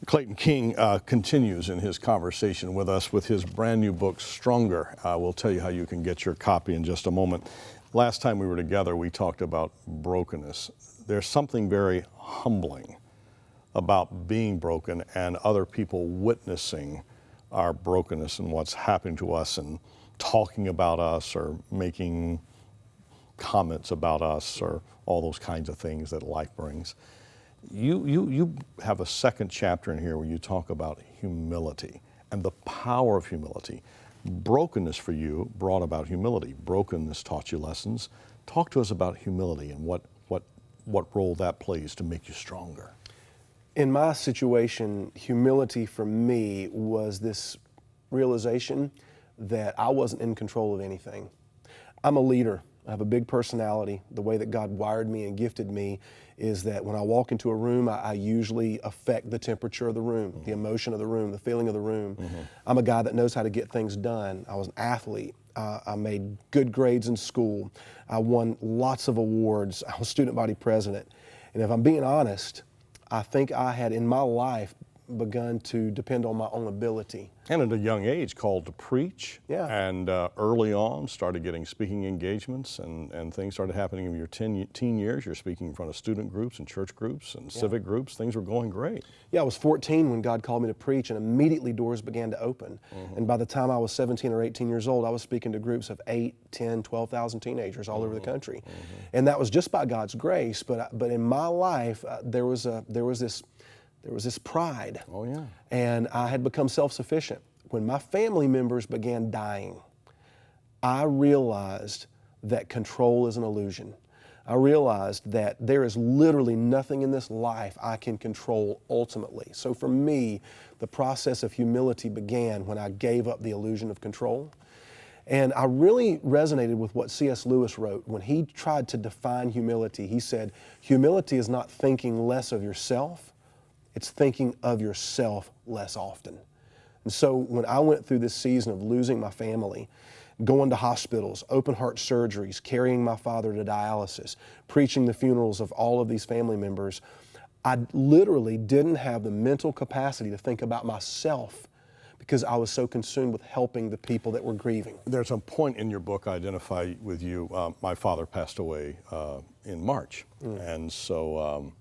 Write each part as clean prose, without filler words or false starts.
Clayton King continues in his conversation with us with his brand new book, Stronger. We'll tell you how you can get your copy in just a moment. Last time we were together, we talked about brokenness. There's something very humbling about being broken and other people witnessing our brokenness and what's happening to us and talking about us or making comments about us or all those kinds of things that life brings. You have a second chapter in here where you talk about humility and the power of humility. Brokenness for you brought about humility. Brokenness taught you lessons. Talk to us about humility and what role that plays to make you stronger. In my situation, humility for me was this realization that I wasn't in control of anything. I'm a leader. I have a big personality. The way that God wired me and gifted me is that when I walk into a room, I usually affect the temperature of the room, the emotion of the room, the feeling of the room. I'm a guy that knows how to get things done. I was an athlete. I made good grades in school. I won lots of awards. I was student body president. And if I'm being honest, I think I had in my life begun to depend on my own ability. And at a young age called to preach. Yeah. And early on started getting speaking engagements and things started happening in your teen years. You're speaking in front of student groups and church groups and civic groups. Things were going great. Yeah, I was 14 when God called me to preach, and immediately doors began to open. And by the time I was 17 or 18 years old, I was speaking to groups of 8, 10, 12,000 teenagers all over the country. And that was just by God's grace, but in my life, there was this pride. Oh, yeah. And I had become self-sufficient. When my family members began dying, I realized that control is an illusion. I realized that there is literally nothing in this life I can control ultimately. So for me, the process of humility began when I gave up the illusion of control. And I really resonated with what C.S. Lewis wrote when he tried to define humility. He said, humility is not thinking less of yourself, it's thinking of yourself less often. And so when I went through this season of losing my family, going to hospitals, open heart surgeries, carrying my father to dialysis, preaching the funerals of all of these family members, I literally didn't have the mental capacity to think about myself because I was so consumed with helping the people that were grieving. There's a point in your book I identify with you. My father passed away in March. And so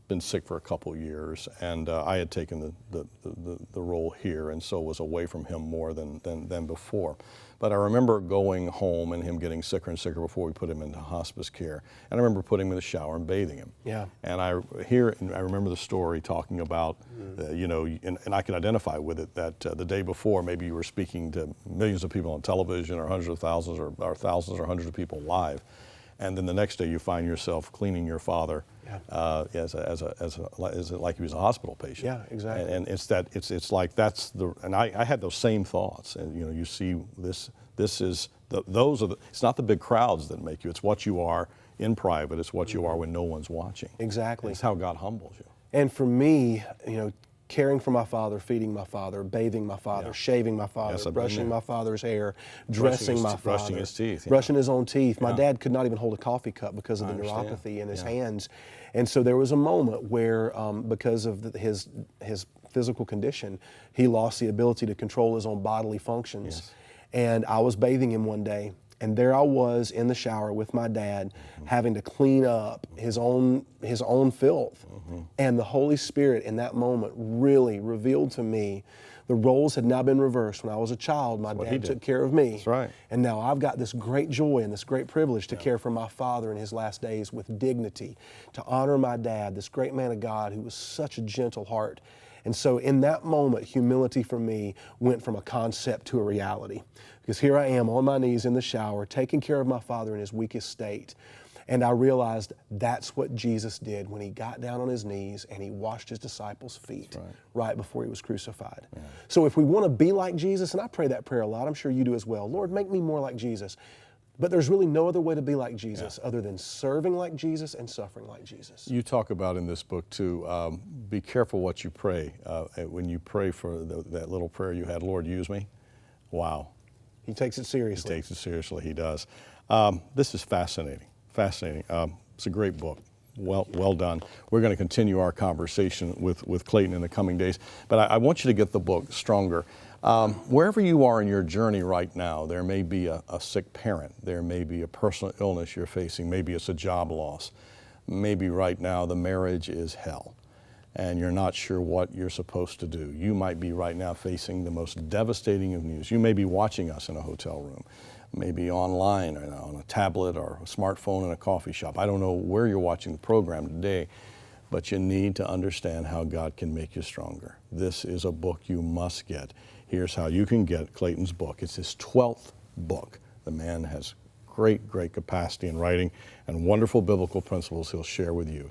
been sick for a couple of years, and I had taken the role here, and so was away from him more than before. But I remember going home and him getting sicker and sicker before we put him into hospice care. And I remember putting him in the shower and bathing him. Yeah. And I remember the story talking about, and I can identify with it, that the day before maybe you were speaking to millions of people on television or hundreds of thousands or thousands or hundreds of people live. And then the next day you find yourself cleaning your father as like he was a hospital patient. Yeah, exactly. And it's like that's and I had those same thoughts. And you see this is it's not the big crowds that make you. It's what you are in private. It's what you are when no one's watching. Exactly. It's how God humbles you. And for me, caring for my father, feeding my father, bathing my father, shaving my father, Yes, brushing my father's hair, dressing my father, brushing his teeth, brushing his own teeth. My dad could not even hold a coffee cup because of the neuropathy in his hands. And so there was a moment where, because of his physical condition, he lost the ability to control his own bodily functions. Yes. And I was bathing him one day, and there I was in the shower with my dad, having to clean up his own filth. And the Holy Spirit in that moment really revealed to me the roles had now been reversed. When I was a child, my dad took care of me. That's right. And now I've got this great joy and this great privilege to care for my father in his last days with dignity, to honor my dad, this great man of God who was such a gentle heart. And so in that moment, humility for me went from a concept to a reality. Because here I am on my knees in the shower, taking care of my father in his weakest state. And I realized that's what Jesus did when he got down on his knees and he washed his disciples' feet right before he was crucified. Yeah. So if we want to be like Jesus, and I pray that prayer a lot, I'm sure you do as well, Lord, make me more like Jesus. But there's really no other way to be like Jesus other than serving like Jesus and suffering like Jesus. You talk about in this book too, be careful what you pray. When you pray for that little prayer you had, Lord, use me. Wow. He takes it seriously. He takes it seriously, he does. This is fascinating. Fascinating. It's a great book. Well done. We're going to continue our conversation with Clayton in the coming days, but I want you to get the book, Stronger. Wherever you are in your journey right now, there may be a sick parent, there may be a personal illness you're facing, maybe it's a job loss, maybe right now the marriage is hell and you're not sure what you're supposed to do. You might be right now facing the most devastating of news. You may be watching us in a hotel room, maybe online or on a tablet or a smartphone in a coffee shop. I don't know where you're watching the program today, but you need to understand how God can make you stronger. This is a book you must get. Here's how you can get Clayton's book. It's his 12th book. The man has great capacity in writing and wonderful biblical principles he'll share with you.